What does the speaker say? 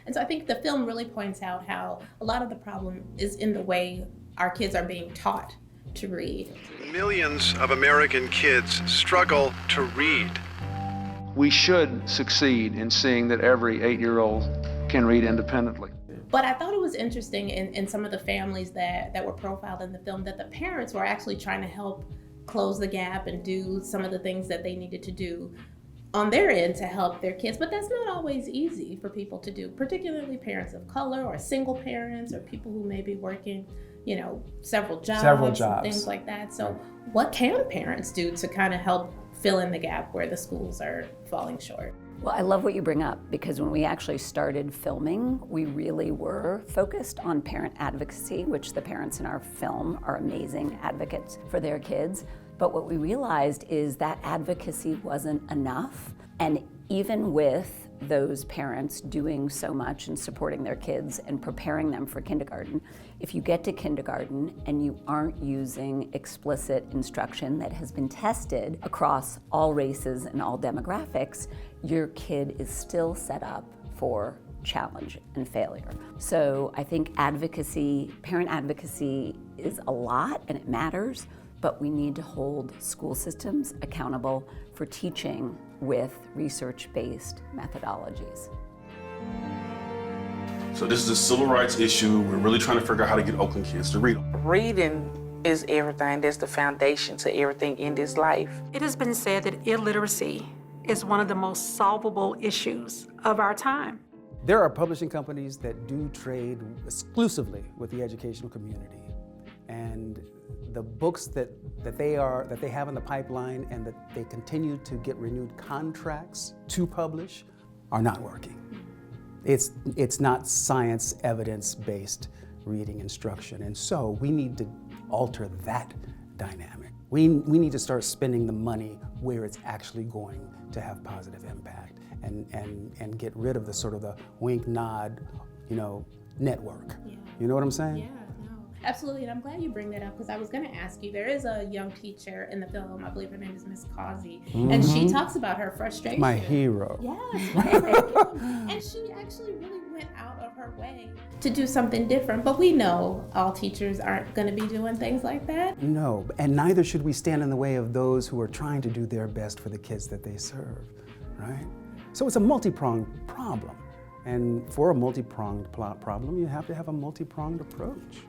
And so I think the film really points out how a lot of the problem is in the way our kids are being taught to read. Millions of American kids struggle to read. We should succeed in seeing that every 8-year-old can read independently. But I thought it was interesting in some of the families that were profiled in the film that the parents were actually trying to help close the gap and do some of the things that they needed to do on their end to help their kids. But that's not always easy for people to do, particularly parents of color or single parents or people who may be working, several jobs. And things like that. So what can parents do to kind of help fill in the gap where the schools are falling short? Well, I love what you bring up, because when we actually started filming, we really were focused on parent advocacy, which the parents in our film are amazing advocates for their kids. But what we realized is that advocacy wasn't enough. And even with those parents doing so much and supporting their kids and preparing them for kindergarten, if you get to kindergarten and you aren't using explicit instruction that has been tested across all races and all demographics, your kid is still set up for challenge and failure. So I think advocacy, parent advocacy is a lot and it matters, but we need to hold school systems accountable for teaching with research-based methodologies. So this is a civil rights issue. We're really trying to figure out how to get Oakland kids to read. Reading is everything. That's the foundation to everything in this life. It has been said that illiteracy is one of the most solvable issues of our time. There are publishing companies that do trade exclusively with the educational community. And the books that they have in the pipeline and that they continue to get renewed contracts to publish are not working. It's not science evidence-based reading instruction. And so we need to alter that dynamic. We need to start spending the money where it's actually going to have positive impact and get rid of the sort of the wink nod, network. Yeah. You know what I'm saying? Yeah. Absolutely, and I'm glad you bring that up because I was going to ask you, there is a young teacher in the film, I believe her name is Miss Causey, and she talks about her frustration. My hero. Yes, and she actually really went out of her way to do something different, but we know all teachers aren't going to be doing things like that. No, and neither should we stand in the way of those who are trying to do their best for the kids that they serve, right? So it's a multi-pronged problem, and for a multi-pronged problem, you have to have a multi-pronged approach.